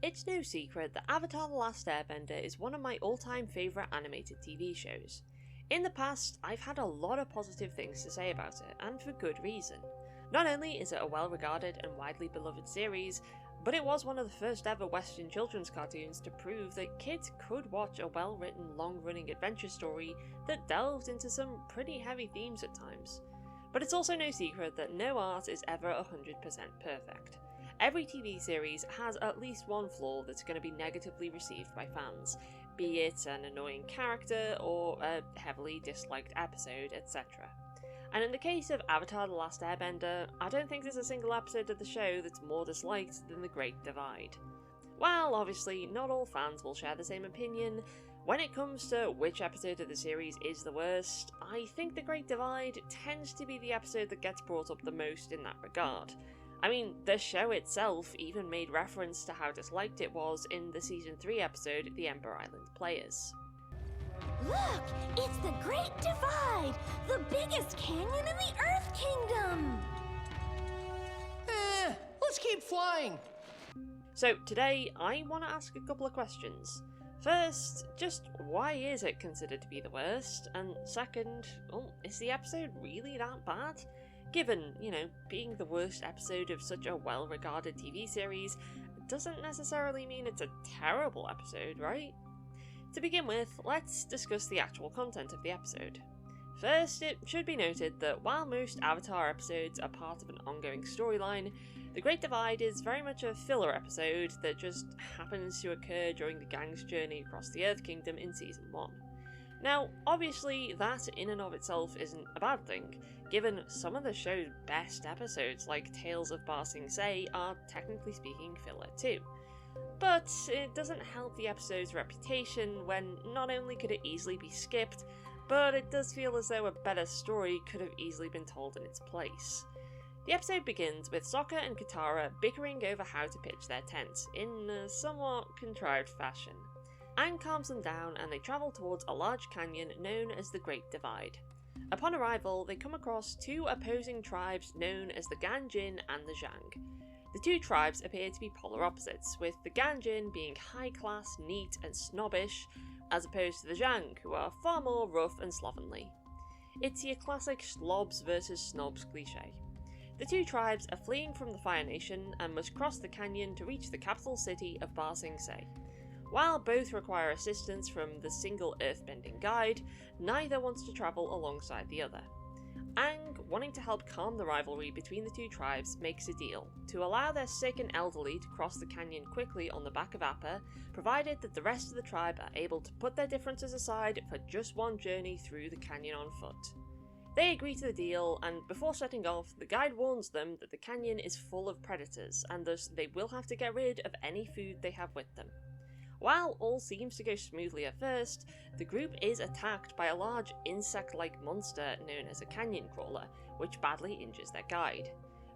It's no secret that Avatar: The Last Airbender is one of my all-time favourite animated TV shows. In the past, I've had a lot of positive things to say about it, and for good reason. Not only is it a well-regarded and widely beloved series, but it was one of the first ever Western children's cartoons to prove that kids could watch a well-written, long-running adventure story that delved into some pretty heavy themes at times. But it's also no secret that no art is ever 100% perfect. Every TV series has at least one flaw that's going to be negatively received by fans, be it an annoying character or a heavily disliked episode, etc. And in the case of Avatar: The Last Airbender, I don't think there's a single episode of the show that's more disliked than The Great Divide. While obviously not all fans will share the same opinion, when it comes to which episode of the series is the worst, I think The Great Divide tends to be the episode that gets brought up the most in that regard. I mean, the show itself even made reference to how disliked it was in the Season 3 episode, The Ember Island Players. Look! It's the Great Divide! The biggest canyon in the Earth Kingdom! Let's keep flying! So today, I want to ask a couple of questions. First, just why is it considered to be the worst? And second, is the episode really that bad? Given, being the worst episode of such a well-regarded TV series doesn't necessarily mean it's a terrible episode, right? To begin with, let's discuss the actual content of the episode. First, it should be noted that while most Avatar episodes are part of an ongoing storyline, The Great Divide is very much a filler episode that just happens to occur during the gang's journey across the Earth Kingdom in Season 1. Now, obviously, that in and of itself isn't a bad thing, given some of the show's best episodes, like Tales of Ba Sing Se, are technically speaking filler too. But it doesn't help the episode's reputation when not only could it easily be skipped, but it does feel as though a better story could have easily been told in its place. The episode begins with Sokka and Katara bickering over how to pitch their tent, in a somewhat contrived fashion. Aang calms them down and they travel towards a large canyon known as the Great Divide. Upon arrival, they come across two opposing tribes known as the Ganjin and the Zhang. The two tribes appear to be polar opposites, with the Ganjin being high-class, neat and snobbish, as opposed to the Zhang, who are far more rough and slovenly. It's your classic slobs versus snobs cliché. The two tribes are fleeing from the Fire Nation and must cross the canyon to reach the capital city of Ba Sing Se. While both require assistance from the single earthbending guide, neither wants to travel alongside the other. Aang, wanting to help calm the rivalry between the two tribes, makes a deal to allow their sick and elderly to cross the canyon quickly on the back of Appa, provided that the rest of the tribe are able to put their differences aside for just one journey through the canyon on foot. They agree to the deal, and before setting off, the guide warns them that the canyon is full of predators, and thus they will have to get rid of any food they have with them. While all seems to go smoothly at first, the group is attacked by a large insect-like monster known as a canyon crawler, which badly injures their guide.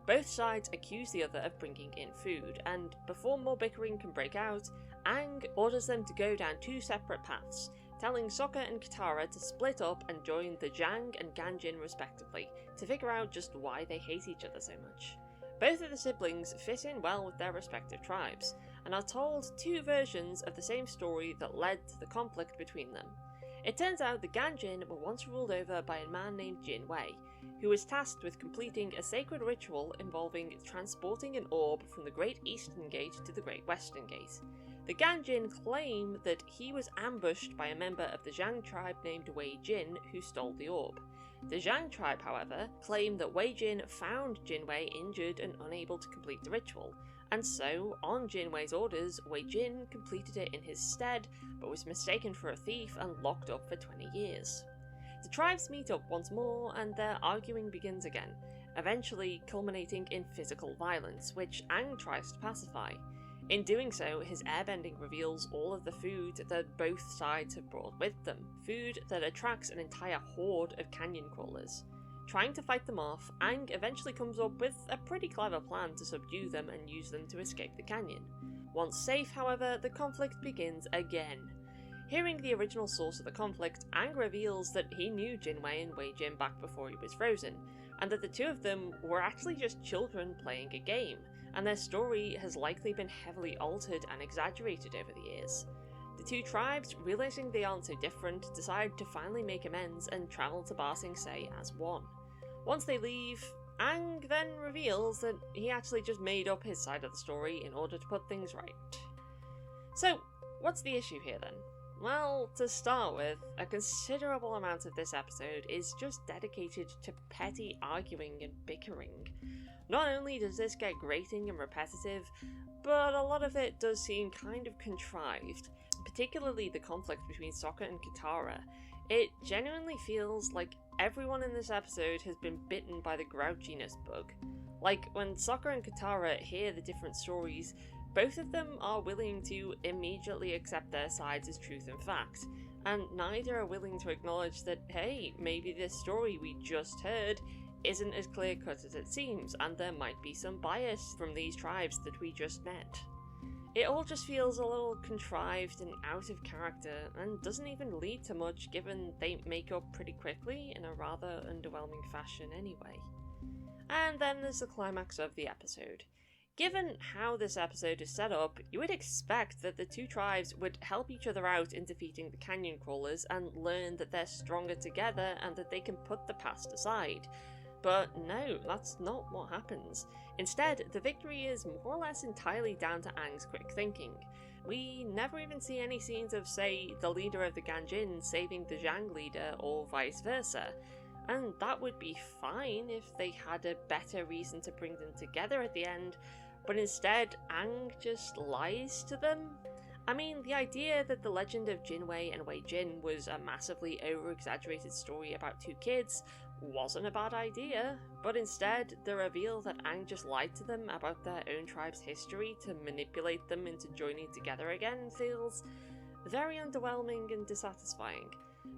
Both sides accuse the other of bringing in food, and before more bickering can break out, Aang orders them to go down two separate paths, telling Sokka and Katara to split up and join the Zhang and Ganjin respectively, to figure out just why they hate each other so much. Both of the siblings fit in well with their respective tribes, and are told two versions of the same story that led to the conflict between them. It turns out the Ganjin were once ruled over by a man named Jin Wei, who was tasked with completing a sacred ritual involving transporting an orb from the Great Eastern Gate to the Great Western Gate. The Ganjin claim that he was ambushed by a member of the Zhang tribe named Wei Jin, who stole the orb. The Zhang tribe, however, claim that Wei Jin found Jin Wei injured and unable to complete the ritual, and so, on Jin Wei's orders, Wei Jin completed it in his stead, but was mistaken for a thief and locked up for 20 years. The tribes meet up once more, and their arguing begins again, eventually culminating in physical violence, which Aang tries to pacify. In doing so, his airbending reveals all of the food that both sides have brought with them, food that attracts an entire horde of canyon crawlers. Trying to fight them off, Aang eventually comes up with a pretty clever plan to subdue them and use them to escape the canyon. Once safe, however, the conflict begins again. Hearing the original source of the conflict, Aang reveals that he knew Jin Wei and Wei Jin back before he was frozen, and that the two of them were actually just children playing a game, and their story has likely been heavily altered and exaggerated over the years. The two tribes, realizing they aren't so different, decide to finally make amends and travel to Ba Sing Se as one. Once they leave, Aang then reveals that he actually just made up his side of the story in order to put things right. So, what's the issue here then? Well, to start with, a considerable amount of this episode is just dedicated to petty arguing and bickering. Not only does this get grating and repetitive, but a lot of it does seem kind of contrived, particularly the conflict between Sokka and Katara. It genuinely feels like everyone in this episode has been bitten by the grouchiness bug. Like, when Sokka and Katara hear the different stories, both of them are willing to immediately accept their sides as truth and fact, and neither are willing to acknowledge that, hey, maybe this story we just heard isn't as clear-cut as it seems, and there might be some bias from these tribes that we just met. It all just feels a little contrived and out of character, and doesn't even lead to much given they make up pretty quickly in a rather underwhelming fashion anyway. And then there's the climax of the episode. Given how this episode is set up, you would expect that the two tribes would help each other out in defeating the canyon crawlers and learn that they're stronger together and that they can put the past aside. But no, that's not what happens. Instead, the victory is more or less entirely down to Aang's quick thinking. We never even see any scenes of, say, the leader of the Ganjin saving the Zhang leader or vice versa. And that would be fine if they had a better reason to bring them together at the end, but instead Aang just lies to them? I mean, the idea that the legend of Jinwei and Wei Jin was a massively over-exaggerated story about two kids wasn't a bad idea, but instead the reveal that Aang just lied to them about their own tribe's history to manipulate them into joining together again feels very underwhelming and dissatisfying.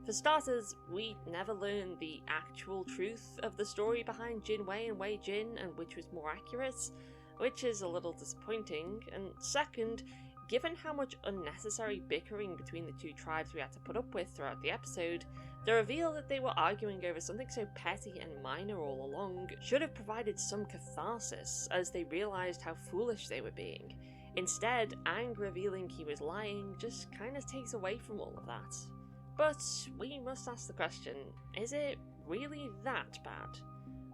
For starters, we never learn the actual truth of the story behind Jinwei and Wei Jin and which was more accurate, which is a little disappointing, and second, given how much unnecessary bickering between the two tribes we had to put up with throughout the episode, the reveal that they were arguing over something so petty and minor all along should have provided some catharsis as they realised how foolish they were being. Instead, Aang revealing he was lying just kind of takes away from all of that. But we must ask the question, is it really that bad?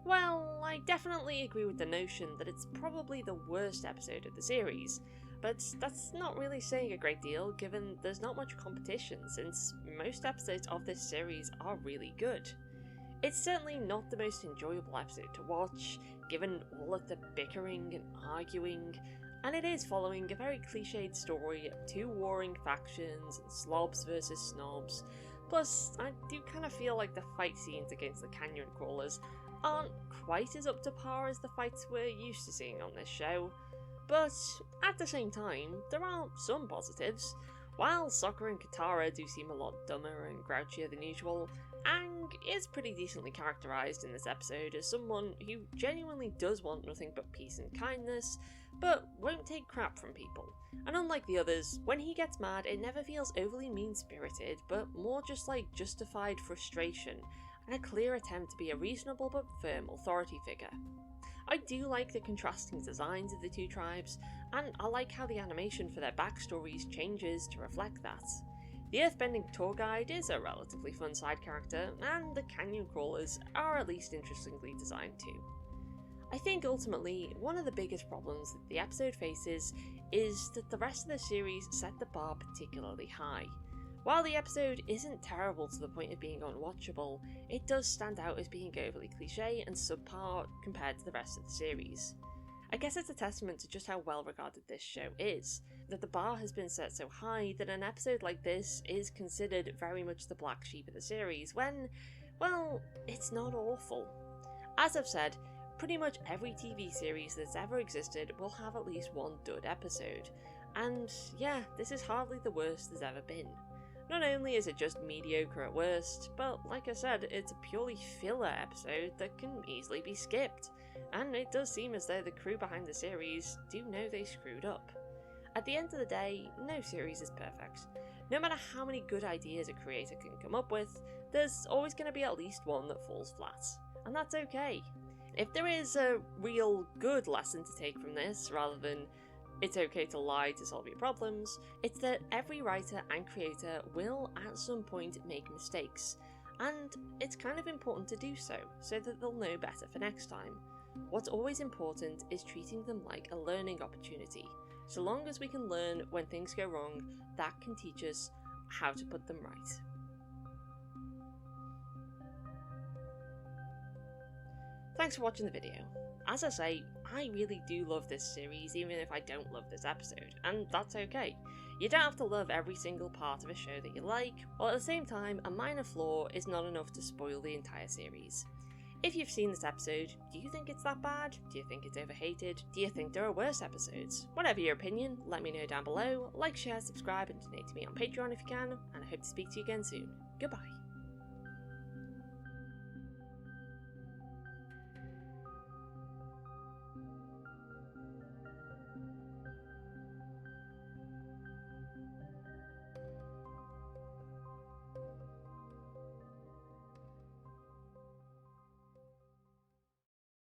Well, I definitely agree with the notion that it's probably the worst episode of the series, but that's not really saying a great deal given there's not much competition since most episodes of this series are really good. It's certainly not the most enjoyable episode to watch, given all of the bickering and arguing, and it is following a very cliched story of two warring factions and slobs versus snobs. Plus, I do kind of feel like the fight scenes against the canyon crawlers aren't quite as up to par as the fights we're used to seeing on this show. But at the same time, there are some positives. While Sokka and Katara do seem a lot dumber and grouchier than usual, Aang is pretty decently characterised in this episode as someone who genuinely does want nothing but peace and kindness, but won't take crap from people. And unlike the others, when he gets mad it never feels overly mean-spirited, but more just like justified frustration, and a clear attempt to be a reasonable but firm authority figure. I do like the contrasting designs of the two tribes, and I like how the animation for their backstories changes to reflect that. The Earthbending tour guide is a relatively fun side character, and the canyon crawlers are at least interestingly designed too. I think ultimately, one of the biggest problems that the episode faces is that the rest of the series set the bar particularly high. While the episode isn't terrible to the point of being unwatchable, it does stand out as being overly cliche and subpar compared to the rest of the series. I guess it's a testament to just how well regarded this show is, that the bar has been set so high that an episode like this is considered very much the black sheep of the series when, well, it's not awful. As I've said, pretty much every TV series that's ever existed will have at least one dud episode, and yeah, this is hardly the worst there's ever been. Not only is it just mediocre at worst, but like I said, it's a purely filler episode that can easily be skipped, and it does seem as though the crew behind the series do know they screwed up. At the end of the day, no series is perfect. No matter how many good ideas a creator can come up with, there's always going to be at least one that falls flat, and that's okay. If there is a real good lesson to take from this, rather than it's okay to lie to solve your problems, it's that every writer and creator will at some point make mistakes, and it's kind of important to do so that they'll know better for next time. What's always important is treating them like a learning opportunity. So long as we can learn when things go wrong, that can teach us how to put them right. Thanks for watching the video. As I say, I really do love this series even if I don't love this episode, and that's okay. You don't have to love every single part of a show that you like, while at the same time a minor flaw is not enough to spoil the entire series. If you've seen this episode, do you think it's that bad? Do you think it's overhated? Do you think there are worse episodes? Whatever your opinion, let me know down below. Like, share, subscribe and donate to me on Patreon if you can, and I hope to speak to you again soon. Goodbye.